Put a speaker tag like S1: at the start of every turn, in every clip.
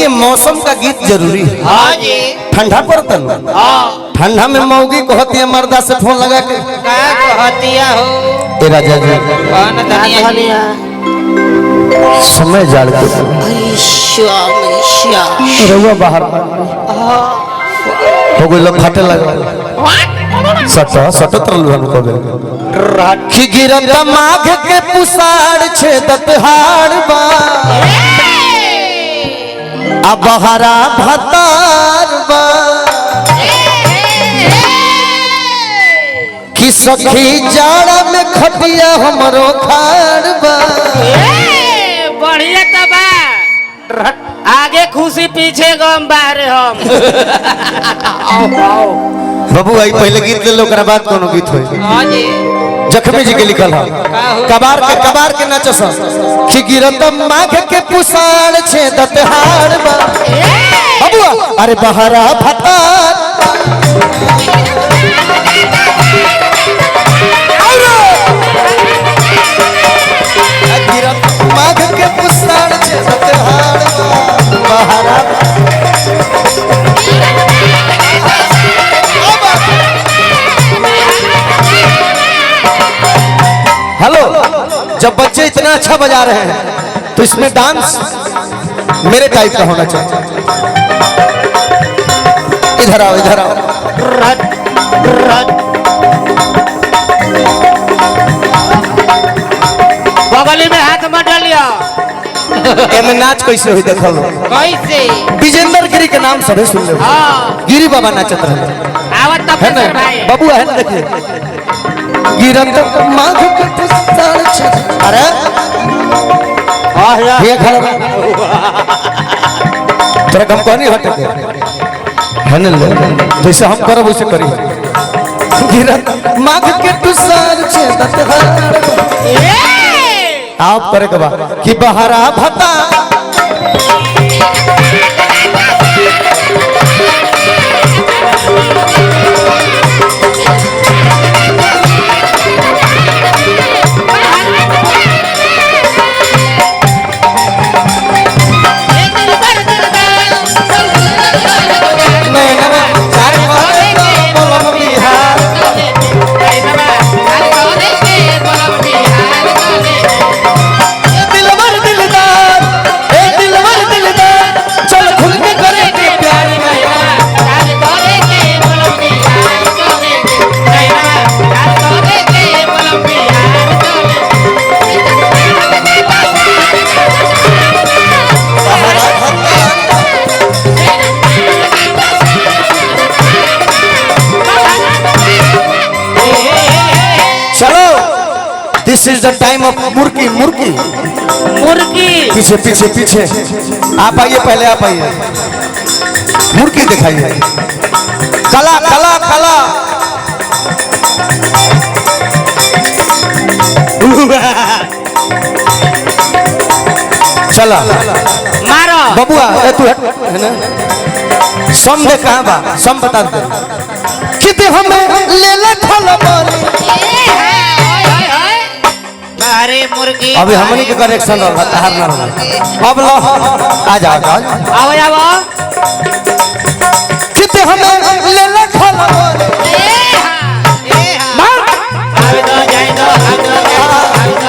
S1: देखिए मौसम का गीत जरूरी है।
S2: हाँ जी।
S1: ठंडा पड़ता है, ठंडा में मौगी कहती है मर्दा से फोन लगा के
S2: क्या कहतिया हो
S1: ए राजा जी
S2: कौन धनिया
S1: समय जाड़ के रहुआ बाहर हो गई लोग फाटे लगा सटो तरल को कि गिरत माघ के पुसाड़ छेदत हाड़ बा अब बहरा भतार बा कि सखी जाड़ा में खटिया हमरो खाड़ बा
S2: बढ़िया तबा आगे खुशी पीछे गम बारे हम
S1: बाबू भाई पहले गीत ले लो बाद कोनो गीत होई।
S2: हाँ जी।
S1: जख्मी जी के लिखल है कबार के नचस कि गिरत माघ के पुसाड़ छेदत हाड़ बा बबुआ अरे बहरा भतार गिरत माघ के पुसाड़ छेदत हाड़ बा बहरा हेलो जब बच्चे इतना अच्छा बजा रहे हैं तो इसमें डांस मेरे टाइप का होना चाहिए। इधर आओ इधर आओ
S2: बगली में हाथ मत डालियो
S1: एमे नाच कैसे हुई देखो
S2: कैसे
S1: विजेंद्र गिरी के नाम सभी सुन ले
S2: हाँ
S1: गिरी बाबा नाचत रहे
S2: आवत तब
S1: है ना
S2: भाई
S1: बाबू है ना देखिए गिरत माघ के पुसाड़ छे अरे ये खड़ा तेरा कम कहनी हट के है ना जैसे हम करब वैसे करी गिरत माघ के पुसाड़ छे दत आप करे के बा कि बहरा भता This is the time of मुर्की मुर्की
S2: मुर्गी
S1: पीछे पीछे पीछे आप आइए पहले आप आइए मुर्की दिखाइए कला कला कला चला
S2: मारो
S1: बबुआ तू है ना सम दे कहाँ बा सम बता दे किते हमें ले ले खला मारी
S2: अरे मुर्गी
S1: अभी हमनी के करेक्शन हो हर ना हो अब लो आ जाओ आओ
S2: आओ
S1: किते हमें ले ले खला मार
S2: आवे दो जाए दो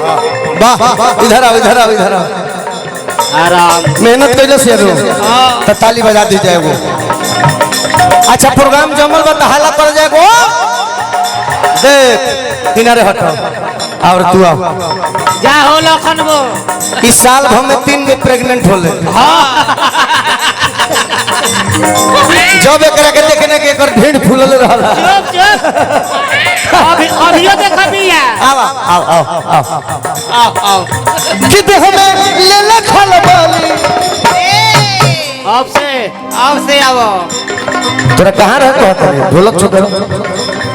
S1: इधर आओ इधर आओ इधर आओ
S2: आराम
S1: मेहनत कैले से रो तो ताली बजा दी जाए वो अच्छा प्रोग्राम जमल बा हाला कर जाए वो देख किनारे हटो और तू आओ
S2: जा हो लखन वो
S1: इस साल भर में 3 गो प्रेग्नेंट होले जब एकरा के देखने के एकर भीड़ फूलल रहला
S2: चुप चुप अभियो देखबिया
S1: आओ आओ आओ आओ
S2: आओ आओ
S1: किते हमें ले ले खल बोली
S2: अब से आओ
S1: तोरा कहां रहत हो ढोलक छोड़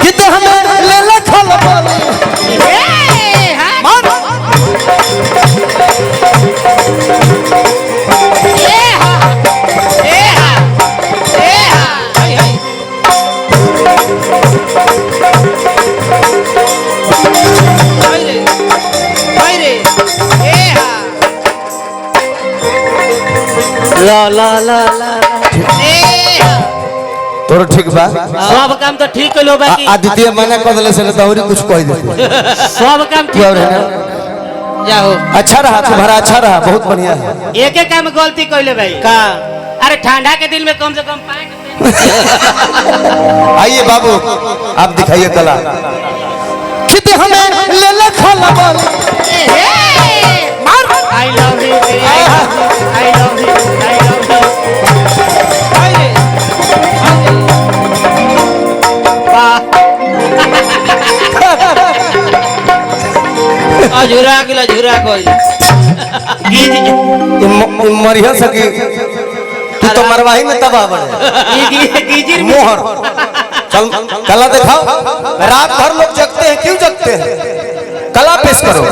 S1: किते हमें ले ले खल बोली
S2: ए हां ला ला ला ला
S1: तोर ठीक बा
S2: सब काम तो ठीक कइलो बाकी
S1: आदित्य मना कर देले से तौरी कुछ कह दे
S2: सब काम
S1: क्या
S2: ठीक
S1: हो रहा
S2: जाओ
S1: अच्छा रहा तुम्हारा अच्छा रहा बहुत बढ़िया है
S2: एक एक काम गलती कइले भाई का अरे ठंडा के दिन में कम से कम पैंट
S1: आइए बाबू आप दिखाइए कला किते हमें ले ले खाला बोल
S2: I love you I love you I love you झुरा किला झुरा कोई
S1: मरिया सकी तू तो मरवाही में तबाह बने
S2: गिजिर
S1: मोहर चल कला दिखाओ रात भर लोग जगते हैं क्यों जगते हैं कला पेश करो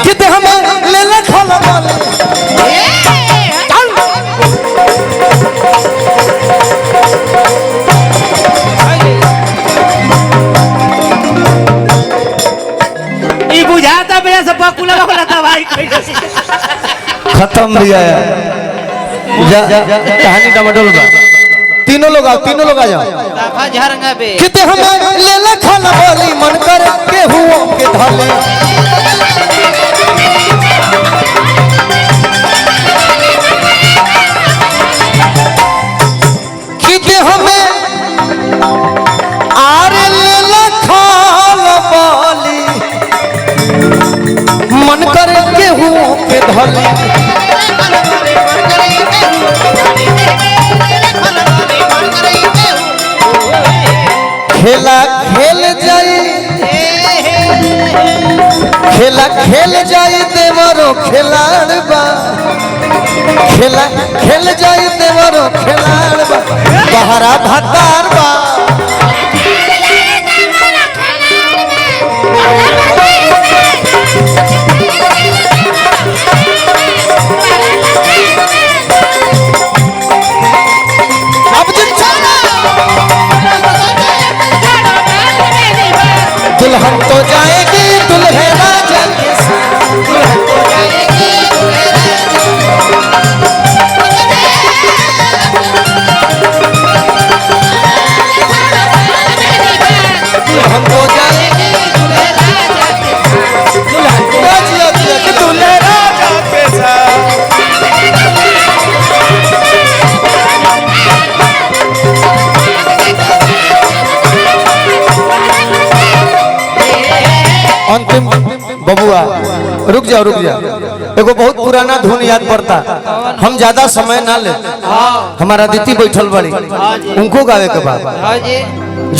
S1: किते हमें ले ले खाला बोल
S2: ई बुझाता मेरा सब बकुला वाला दवाई
S1: खत्म भैया कहानी टमाटोल बा तीनों लोग आ जाओ
S2: दाफा झरंगा बे
S1: किते हमें ले ले खाला बोली मन कर के हुओ के धले किते हमें आरे ले ले खाला बोली मन कर के हुओ के धले खेला खेल जाई खेला खेल जाई देवरो खिलाड़ बा खेला खेल जाई देवरो खिलाड़ बा बहरा भतार बा अब दुल्हन तो जाएगी दुल्हे राजा के साथ दुल्हन तो जाएगी दुल्हे दुल्हन तो जाएगी दुल्हे राजा के साथ दुल्हन तो जाएगी दुल्हे राजा के साथ अंतिम बबुआ रुक जाओ एगो बहुत पुराना धुन याद पड़ता हम ज्यादा समय ना ले हमारा दीदी बैठल बड़ी उनको गावे के बाद
S2: हां जी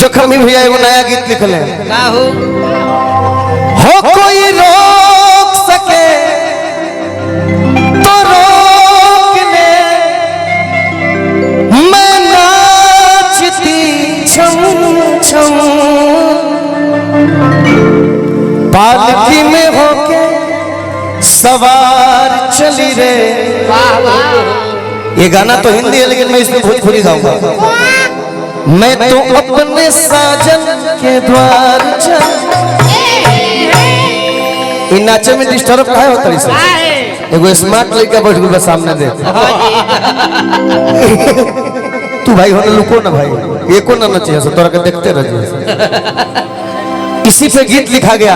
S1: जखमी भैया एगो नया गीत लिखले
S2: का हो
S1: कोई रोक सके तो रोक ले मैं नाचती छम छम पालकी में होके सवार चली रे
S2: वाह वाह
S1: ये गाना तो हिंदी है लेकिन मैं इसमें भोजपुरी गाऊंगा मैं तो अपने साजन के द्वार चल इन नाचे में डिस्टर्ब काहे होता है सर एगो स्मार्ट लड़का बैठ गया सामने दे तू भाई होने लुको ना भाई एको ना नचिए सो तोरा के देखते रहिए इसी पे गीत लिखा गया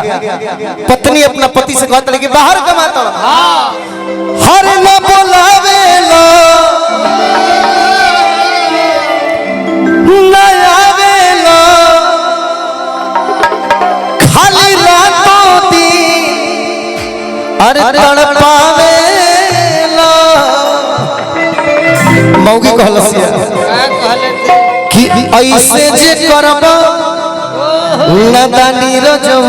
S1: पत्नी अपना पति से कहता है कि बाहर कमाता हर न बोलावे लो न आवे लो खाली रातों दिन अरे तड़पावे लो मौगी कहलसिया कि ऐसे जे करबा नदानी रजऊ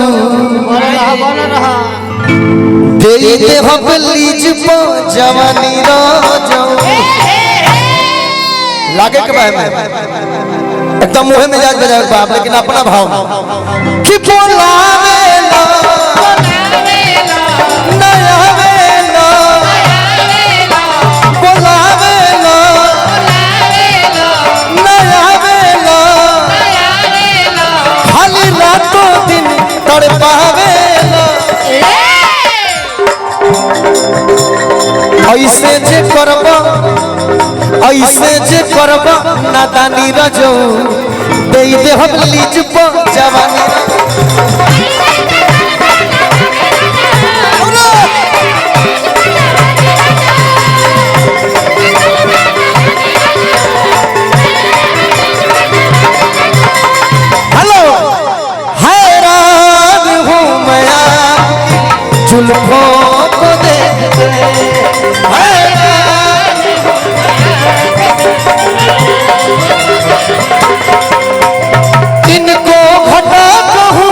S1: दे दे हम लीज पो जवानी रजऊ लागे के भाई में एकदम मुंह में जाज बजाए बाप लेकिन अपना भाव कि बोलावे लो नया वेलो बोलावे लो नया वेलो खाली रातों दिन तड़पावे लो ऐसे जे करबो ऐसे जे करब नादानी रजो दे दे हम लीज पर जवानी हेलो हैरान हूँ मैं जुल्फों को देख इनको घटा कहूँ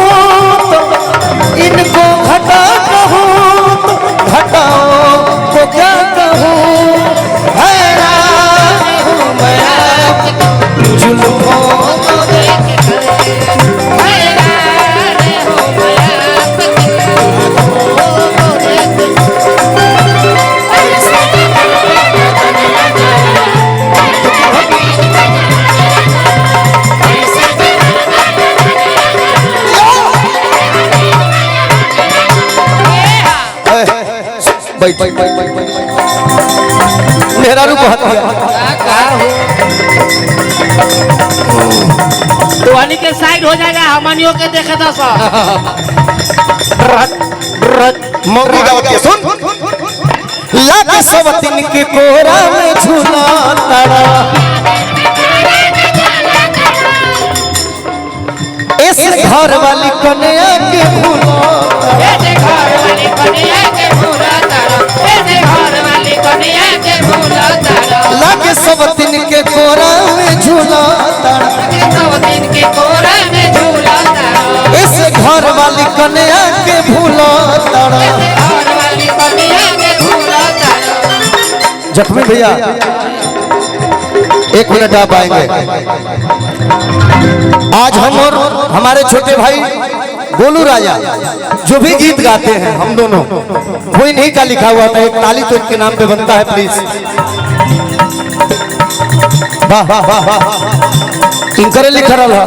S1: तो इनको घटा कहूँ तो घटाओ तो क्या कहूँ हैरान हूँ मैं जुल्फों को देख मेरा रूप
S2: दुआनी के साइड हो जाएगा हमनियों के देखे था सब
S1: मौगी गावत के सुन लाख सवतिन के कोरा में झूला तारा इस घर वाली कन्या के भूला लाख सवतिन के कोरा में झूला तारा इस घर वाली कन्या के भूला तारा जख्मी भैया एक मिनट आप आएंगे आज हम और हमारे छोटे भाई गोलू राजा जो भी गीत गाते हैं हम दोनों कोई नहीं का लिखा हुआ था एक ताली तो इनके नाम पे बनता है प्लीज वाह वाह वाह वाह इनकरे लिख रहा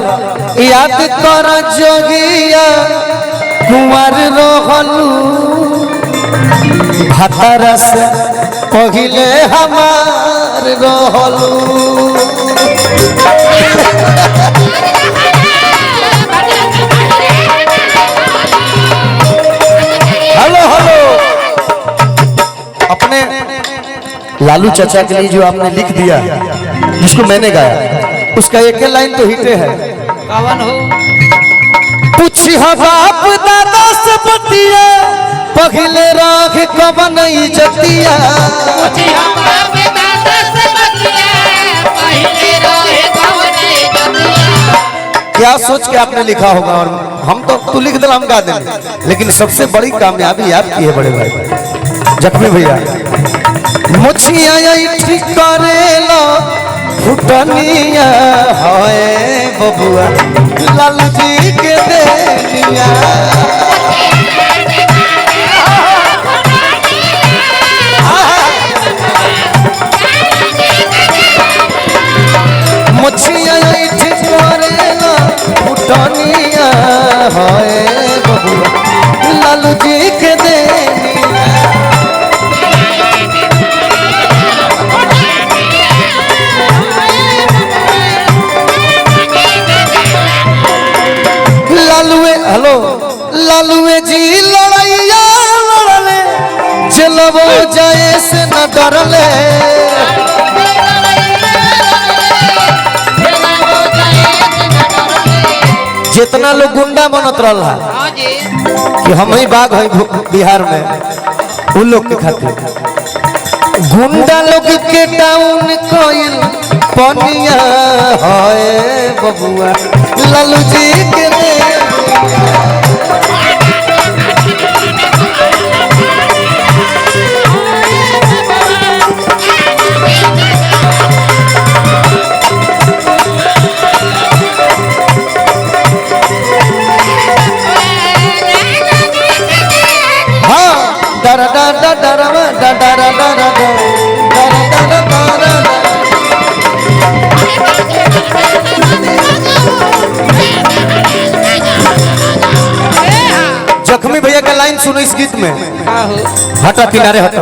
S1: याद कर जोगिया कुंवर रहलू भातरस पहिले हमार रहलू हेलो हेलो अपने लालू चाचा के लिए जो आपने लिख दिया जिसको मैंने गाया उसका एक लाइन तो हिटे है
S2: कवन हो
S1: पूछी बाप दादा से बतिया पहले राख कवन इज्जतिया क्या सोच के आपने लिखा होगा और हम तो तू लिख दिला हम गा देंगे लेकिन सबसे बड़ी कामयाबी आपकी है बड़े भाई जख्मी भैया मुछिया ठीक करेला फुटनिया है बबुआ लालू जी के देनिया मुछिया ठीक करेला फुटनिया है बबुआ लालू जी के देनिया लालुए हेलो लालुए जी लड़ैया लड़ले चलबो जाए से न डरले जितना लोग गुंडा बनत रहा कि हम ही बाघ है बिहार में उन लोग के खातिर गुंडा लोग के डाउन कोइल पनिया है बबुआ लालू जी के डर डर डर डर डर डर डर जख्मी भैया का लाइन सुनो इस गीत में हटा किनारे हटा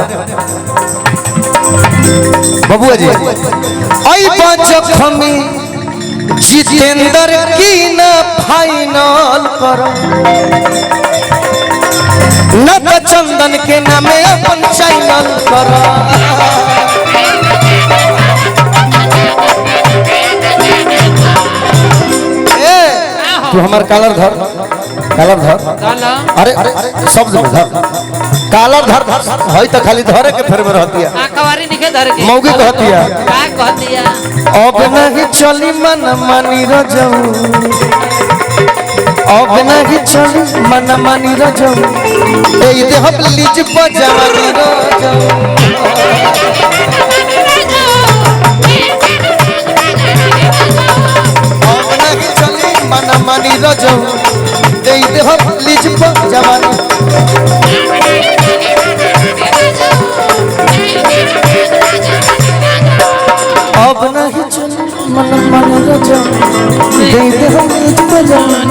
S1: बबुआ जी आई जखमी जितेंद्र की न फाइनल करो न तो चंदन के नामे अपन चैनल करो तू हमार कालर धर अरे शब्द में धर कालर धर है तो खाली धरे के फेर में रहती है
S2: कवारी निके धर के
S1: मौगी कहती है
S2: का कहती है
S1: अब नहीं चली मन मानी रजऊ अब नहीं चली मन मानी रजऊ ए देह लीज पजानी रजऊ अब नहीं चली मन मानी रजऊ ए देह लीज पजानी अब नहीं चल मन मन रजो दे दे हम लीज पजानी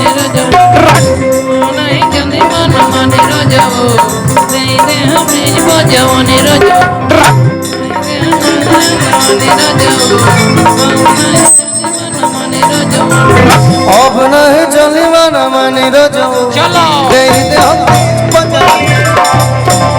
S3: नहीं चली मन मन रजो दे दे हम लीज पजानी रजो
S1: अब नहीं चली मन मन रजो
S2: चलो
S1: दे दे हम लीज पजानी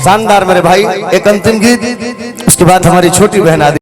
S1: शानदार मेरे भाई एक अंतिम गीत, उसके बाद हमारी छोटी बहन आदि